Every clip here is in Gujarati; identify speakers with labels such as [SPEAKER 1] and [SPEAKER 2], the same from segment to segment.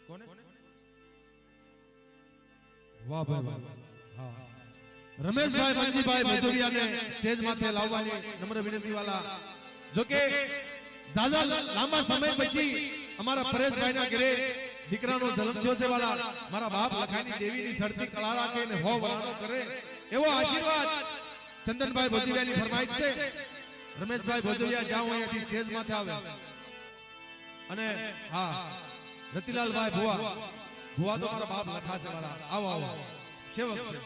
[SPEAKER 1] કોને? વાહ ભાઈ વાહ. હા, રમેશભાઈ મંજીભાઈ ભજોરિયાને સ્ટેજ માથે લાવવાની નમ્ર વિનંતી વાલા. જો કે ઝાઝા લાંબા સમય પછી અમારા પરેશભાઈના ઘરે દીકરાનો જન્મ થયો છે વાલા. મારા બાપ લખાની દેવીની શરતી કળા રાખે ને હો વરાનો કરે એવો આશીર્વાદ ચંદનભાઈ ભજોરિયાની ફરમાઈશ છે. રમેશભાઈ ભજોરિયા જાઓ અહીંયાથી સ્ટેજ માથે આવે. અને હા, રતિલાલભાઈ ભુવા ભુવા તો મારા બાપ લખા છે વાલા. આવો આવો, સેવક છે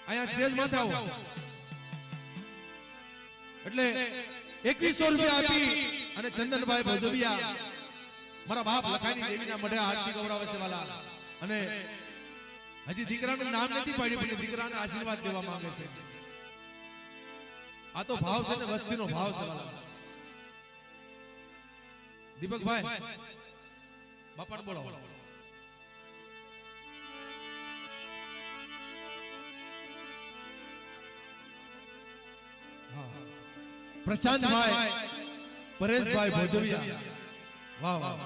[SPEAKER 1] અહીંયા સ્ટેજ માથે આવો. એટલે 2100 રૂપિયા આપી અને ચંદનભાઈ ભજોરિયા મારા બાપ લખાની દેવીના મઢે આરતી ગૌરવે છે વાલા. અને હજી દીકરાનું નામ નથી પાડ્યું પણ દીકરાને આશીર્વાદ દેવા માંગે છે. આ તો ભાવ છે ને વસ્તીનો ભાવ છે વાલા. દીપકભાઈ બાપાને બોલાવો. પ્રશાંતભાઈ પરેશભાઈ ભજોરિયા. વાહ વાહ.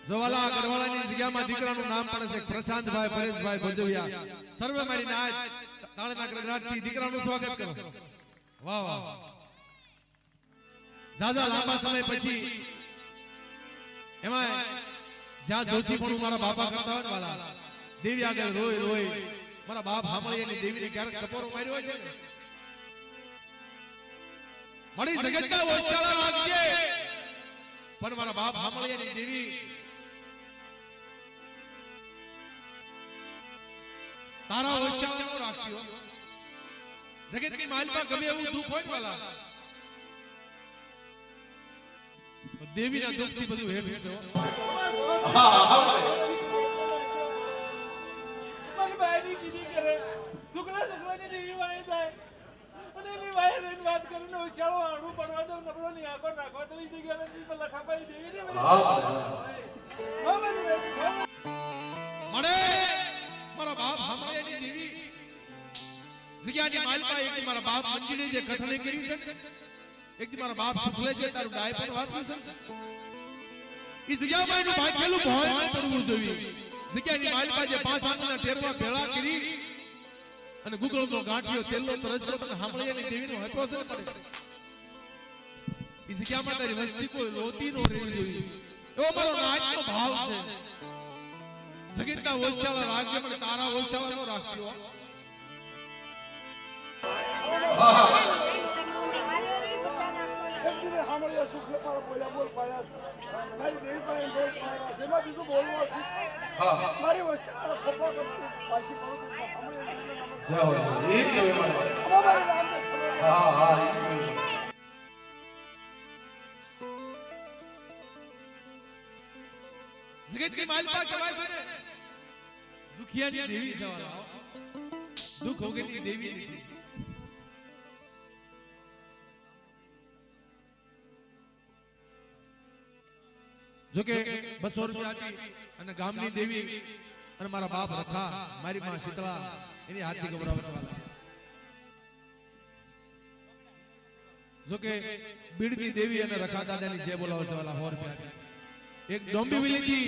[SPEAKER 1] જોવાલા ગઢવાલાની જગ્યામાં દીકરાનું નામ પડે છે પ્રશાંતભાઈ પરેશભાઈ ભજોરિયા. સર્વે મારી નાચ તાળીના ગડગડાટથી દીકરાનું સ્વાગત કરો. વાહ વાહ. ઝાઝા લાંબા સમય પછી એમાં જ્યાં જોશી પણ મારા બાપા કરતા હોય ને વાલા, દેવી આગળ રોય રોય મારા બાપ સાંભળીને દેવીને ક્યારેક ટપોરો માર્યો હોય છે. મારી જગતના ઓછાળા રાખજે પણ મારા બાપ સાંભળીને દેવી તારા ઓછાળા રાખતી હો. જગતની માલમાં ગમે એવું દુઃખ હોય ને વાલા, દેવીના દુઃખથી બધું હેઠું છે. વાત કરીને ઉછાળો આડું પડવા દો નબળો ની આગળ રાખવા તો ઈ જગ્યાએ લખાભાઈ દેવી ને મળે મારા બાપ હમાયાની દેવી જગ્યાની માલપા એક મારા બાપ મંજીને જે કથણે કરી છે, એક મારા બાપ સુખલે છે તારું ડાય પર વાપ્યું છે. ઈ જગ્યામાં એનું ભાગેલું ભોય પડવું જોઈએ. જગ્યાની માલપા જે 5 આંસના ટેરવા ભેળા કરી અને ગુગળનો ગાંઠિયો તેલનો તરજકો તને સાંભળીને દેવીનો હપ્યો છે. ઈ જગ્યામાં તારી વસ્તી કોઈ લોતી નો રહેવી જોઈએ એવો મારો નાચનો ભાવ છે. જગતના ઓછાળા રાખજે પણ તારા ઓછાળા નો રાખજો. સાંભળ્યા સુખ મારો બોલ્યા બોલ પાયા મારી દેવી પાસે બોલ પાયા છે. એમાં બીજું બોલવા મારી વસ્તી મારો ખોપા કરતી પાછી કરું જગતની માલપા કહેવાય છે ને દુખિયાની દેવી છે. દુઃખ વગરની દેવી નથી. જો કે 200 રૂપિયા આપી અને ગામની દેવી અને મારા બાપ રખા મારી માં શીતળા એની હાથી ગૌરવ છે. જો કે બીડની દેવી અને રખા દાદાની જે બોલાવે છે વાલા 100 રૂપિયા. એક ડોંબીવિલી થી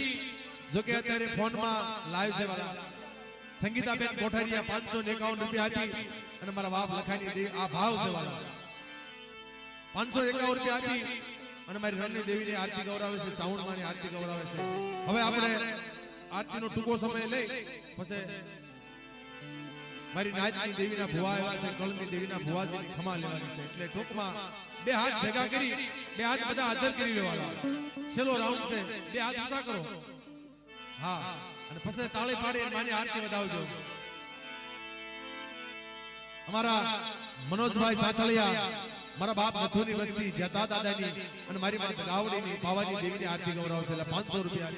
[SPEAKER 1] જો કે અત્યારે ફોનમાં લાઈવ છે વાલા સંગીતાબેન કોઠારીયા 551 રૂપિયા આપી અને મારા બાપ લખાની દેવી આ ભાવ છે વાલા 551 રૂપિયા આપી અને મારી રણની દેવીની આરતી ગૌરવે છે. ચાઉંડમાની આરતી ગૌરવે છે. હવે આપણે આરતીનો ટૂંકો સમય લઈ પછી મારી નાચની દેવીના ભુવા આવ્યા છે, કળની દેવીના ભુવાજી ખમા લેવાની છે. એટલે ટૂંકમાં 2 હાથ ભેગા કરી 2 હાથ બધા આદર કરી લેવાના. છેલ્લો રાઉન્ડ છે, 2 હાથ ઊંચા કરો. હા, અને પછી તાળી પાડી માની આરતી વધાવજો. અમારા મનોજભાઈ સાસલિયા મારા બાપ મથુની વસ્તી જતા દાદાની અને મારી માતા ગાવડીની પાવાની દેવીની આરતી ગૌરવ છે. 500 રૂપિયા.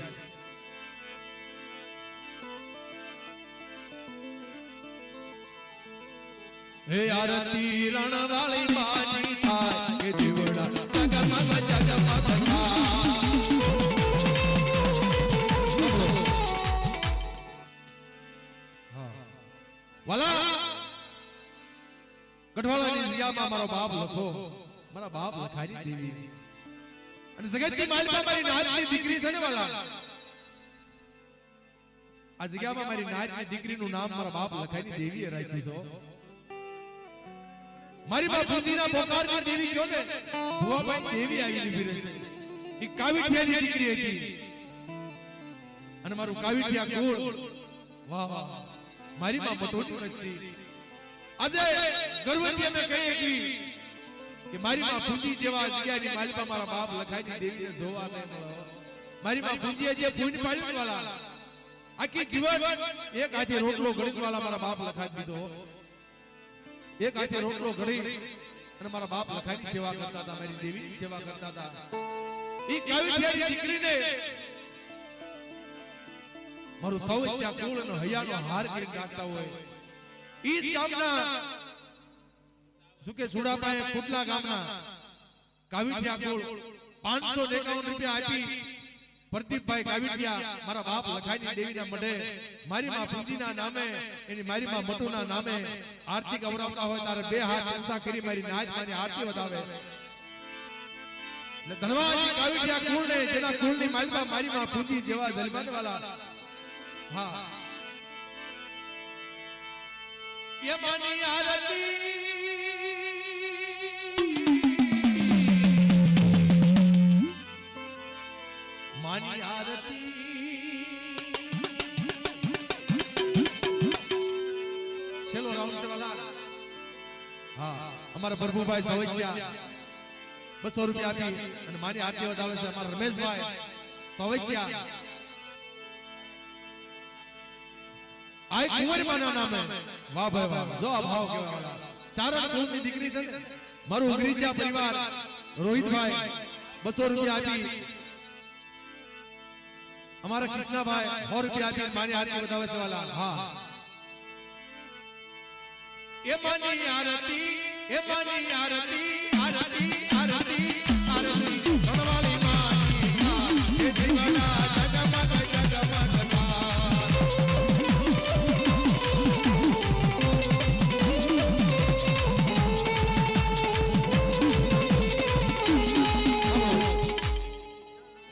[SPEAKER 1] હે આરતી રણવાળી માની થાય કે દીવડા જગમગ જગમગ થાય. વાલા ગઢવાલાની જગ્યામાં મારો બાપ લખો મારા બાપ લખાની દેવી અને જગતની માલિકા મારી નાતની દીકરી છે ને વાલા, આ જગ્યામાં મારી નાતની દીકરીનું નામ મારા બાપ લખાઈની દેવીએ રાખ્યું છે. મારી બાપ પૂજીના પોકારની દેવી કયો ને, ભુવાભાઈ દેવી આવી ઉભી રહે છે. ઈ કાવીઠિયાની દીકરી હતી અને મારું કાવીઠિયા કુળ, વાહ વાહ, મારી માં પટોટી વસ્તી. આજે ગર્વથી અમે કહીએ કે મારી માં પૂજી જેવા જગ્યાની માલિકા મારા બાપ લખાઈની દેવીને જોવા ન મળે. મારી માં પૂજીએ જે પૂન પાડ્યું વાલા, આખી જીવન એક હાથે રોટલો ઘડીક વાલા મારા બાપ લખાઈ દીધો. એક હાથે રોટલો ઘડી અને મારા બાપ લખાઈની સેવા કરતા હતા, મારી દેવીની સેવા કરતા હતા. ઈ કાવીઠિયાની દીકરીને મારું સૌસ્યા કુળ અને હૈયાનો હાર કરી રાખતા હોય. ઈ જ ગામના જોકે સુડાપાએ કુટલા ગામના કાવીઠિયા કુળ 551 રૂપિયા આપી પ્રદીપભાઈ કાવીઠિયા મારા બાપ લખાઈની દેવીના મઢે મારી માં પૂંજીના નામે, એની મારી માં મટુના નામે આરતી ગૌરવતા હોય તારે બે હાથ ઊંચા કરી મારી નાચ મારી આરતી વધાવે. ને ધનવાજી કાવીઠિયા કુળને, જેના કુળની માલિકા મારી માં પૂંજી જેવા જલમાન વાલા, હા, ये मानी आरती मानी आरती चलो राउंड से वाला, हाँ, हमारा प्रभुभाई सवैसिया 200 रुपया આપી અને મારી આરતી વધાવે છે. અમારા રમેશભાઈ સવૈસિયા આય કુંવરી માના નામે, વાહ ભાઈ વાહ, જો આ ભાવ કેવા. ચારણ કુળની દીકરી છે. મારું અંગ્રેજીયા પરિવાર રોહિતભાઈ 200 રૂપિયા આપી, અમારા કૃષ્ણભાઈ 100 રૂપિયા આપી મારી આરતી વધાવે છે વાલા. હા, એ માની આરતી, એ માની આરતી, આરતી આરતી આરતી ધનવાળી માની એ જીવના જગમગ જગમગ.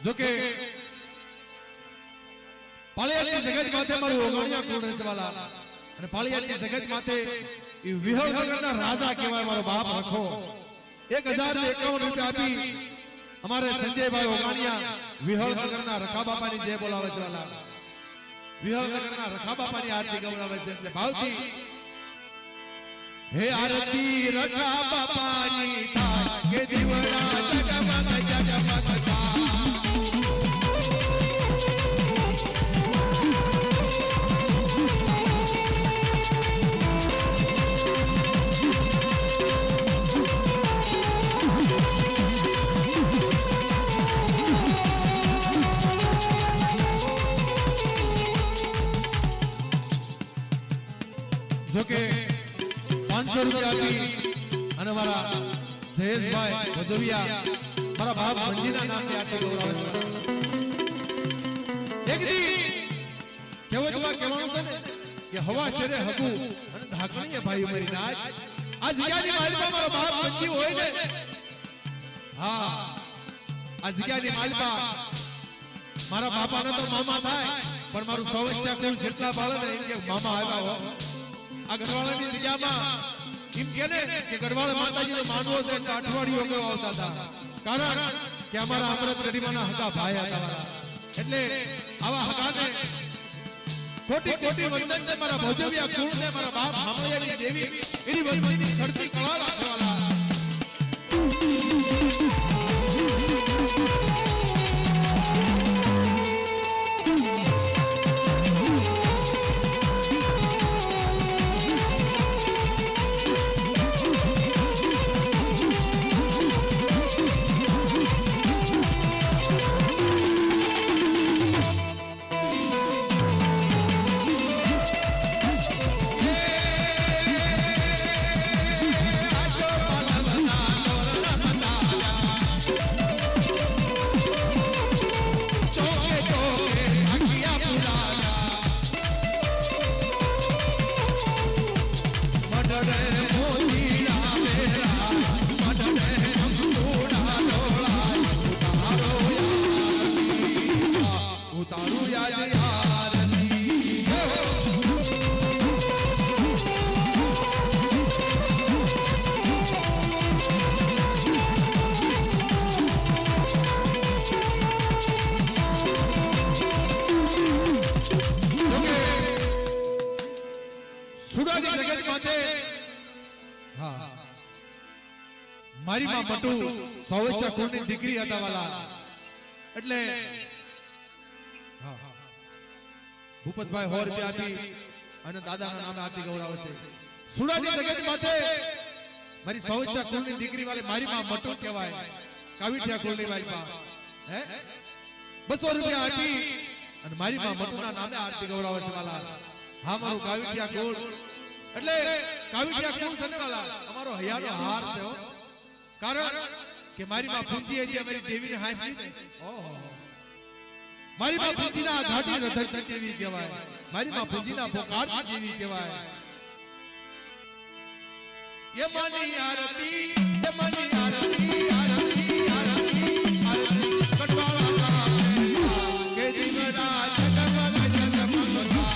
[SPEAKER 1] જોકે પાળિયાદની જગત માથે મારું ઓગણિયા કુળ રચવાલા અને પાળિયાદની જગત માથે ઈ વિહળ નગરના રાજા કહેવાય મારો બાપ રખો. 1051 રૂપિયા આપી અમારે સંજયભાઈ ઓગણિયા વિહળ નગરના રખા બાપાની જય બોલાવે છે વાલા. વિહળ નગરના રખા બાપાની આરતી ગવડાવે છે ભાવથી. હે આરતી રખા બાપાની થાય કે દીવડા જગમગ જગમગ થાય. જોકે 500 રૂપિયા આપી અને મારા જયેશભાઈ ભજોવિયા મારા બાપ મંજીના નામની આરતી ગૌરવે છે. એક દી કહેવાનું છે ને કે હવા શેરે હગુ અને ઢાકણીએ ભાઈ મારી નાચ. આ જગ્યાની માલિકા મારો બાપ મંજી હોય ને, હા, આ જગ્યાની માલિકા મારા બાપાના તો મામા થાય પણ મારું સૌસ્યા કુળ જેટલા બાળે ને એમ કે મામા આવ્યા હો. આ ગઢવાળાની જગ્યામાં એમ કે ને કે ગઢવાળા માતાજીનો માનવો છે એટલે અઠવાડિયો કેવો આવતા હતા, કારણ કે અમારા અમૃત ગઢીમાના હકા ભાઈ હતા. એટલે આવા હકાને કોટી કોટી વંદન છે મારા ભોજવિયા કુળને, મારા બાપ હામૈયાની દેવી એની વસ્તીની ચડતી કળા રાખવાલા. Show મારી માં મટુ સૌવસ્યા કુળની દીકરી હતા વાલા એટલે ભૂપતભાઈ 100 રૂપિયા આપી અને દાદાના નામે આરતી ગૌરવ છે સુડાની જગત માથે મારી સૌવસ્યા કુળની દીકરી વાળી મારી માં મટુ કહેવાય કાવીઠિયા કુળની વાઈફા હે 200 રૂપિયા આપી અને મારી માં મટુના નામે આરતી ગૌરવ છે વાલા હા મારું કાવીઠિયા કુળ એટલે કાવીઠિયા કુળ છે વાલા અમારો હૈયાનો હાર છે હો કારણ કે મારી માં પૂંજી છે અમારી દેવીને હાંસી ઓહો મારી માં પૂંજીના ઘાટી રધરતી દેવી કહેવાય મારી માં પૂંજીના પોકાર દેવી કહેવાય ये मानी आरती आरती आरती आरती आरती कटवाला के जीवना जगमग जगमगता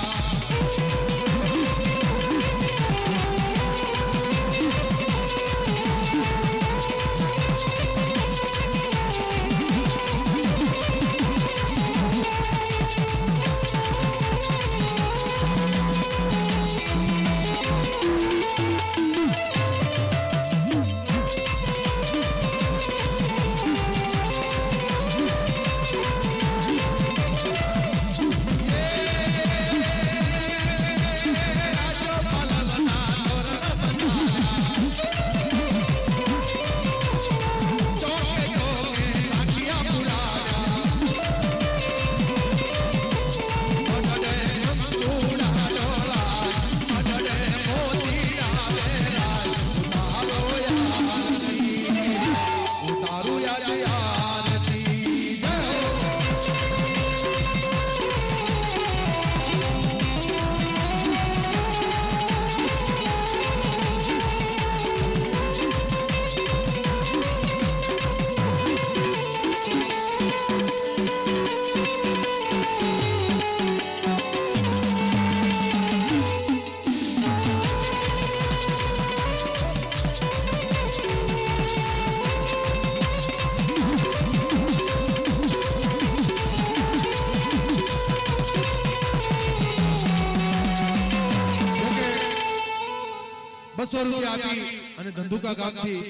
[SPEAKER 1] અને ધંધુકા ગામથી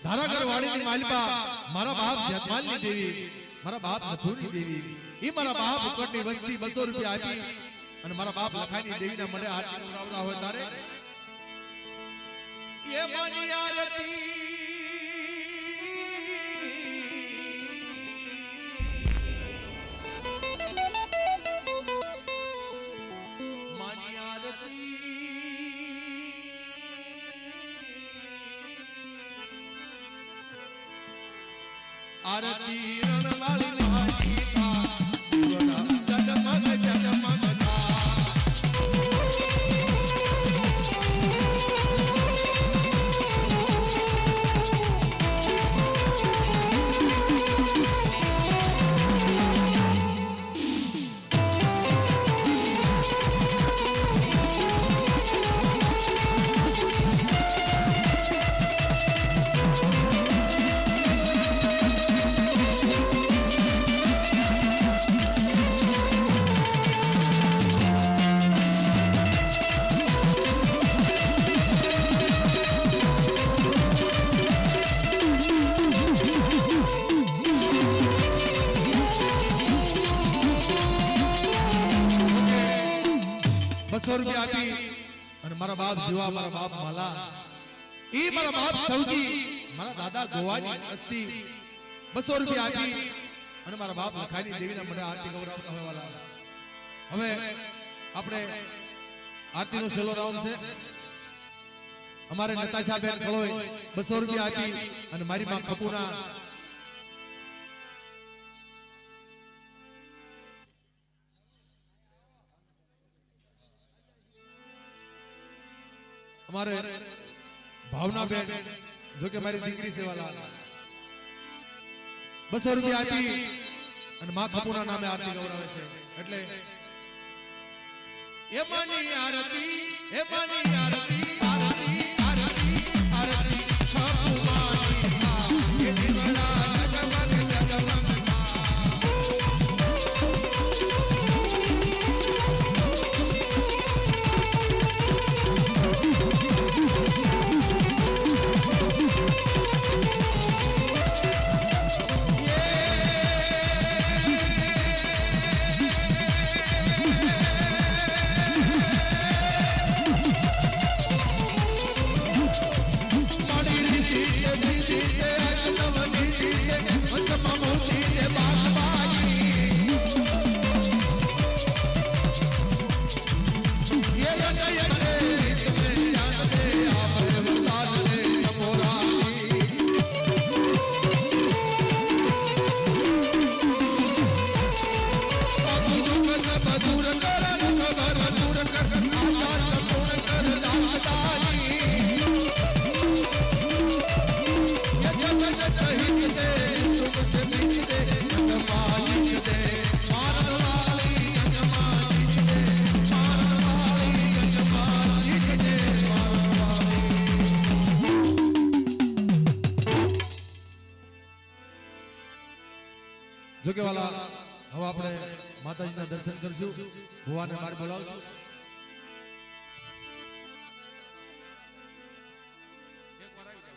[SPEAKER 1] ધારાગર વાડીની માલપા મારા બાપ જતમાલની દેવી મારા બાપ મથુરની દેવી ઈ મારા બાપ ઉકટની વસ્તી 200 રૂપિયા આપી અને મારા બાપ લખાઈની દેવીના મને આરતી ઉડાવડા હોય તારે એ માની આરતી आरती रणवाली मासीता जीवना जगमग जगमगता રૂપિયા આપી અને મારા બાપ જીવા મારા બાપ માલા ઈ મારા બાપ સૌજી મારા દાદા ગોવાની અસ્તી 200 રૂપિયા આપી અને મારા બાપ લખાઈની દેવીના મને આરતી ગૌરવતા હોય વાલા હવે આપણે આરતીનો છેલ્લો રાઉન્ડ છે અમારે નતાશા બેન ખળોય 200 રૂપિયા આપી અને મારી માં કપૂના हमारे भावना बेन जो कि हमारी दीकरी से वाला 200 રૂપિયા આપી અને માં કપૂરના નામે આરતી ગૌરવે છે એટલે એ માની આરતી એ માની આરતી આરતી આરતી આરતી છપુમાની માં એ જીવના જગમગ જગમગતા જો કે વાલા હવે આપણે માતાજીના દર્શન કરશું ભુવાને બહાર બોલાવશું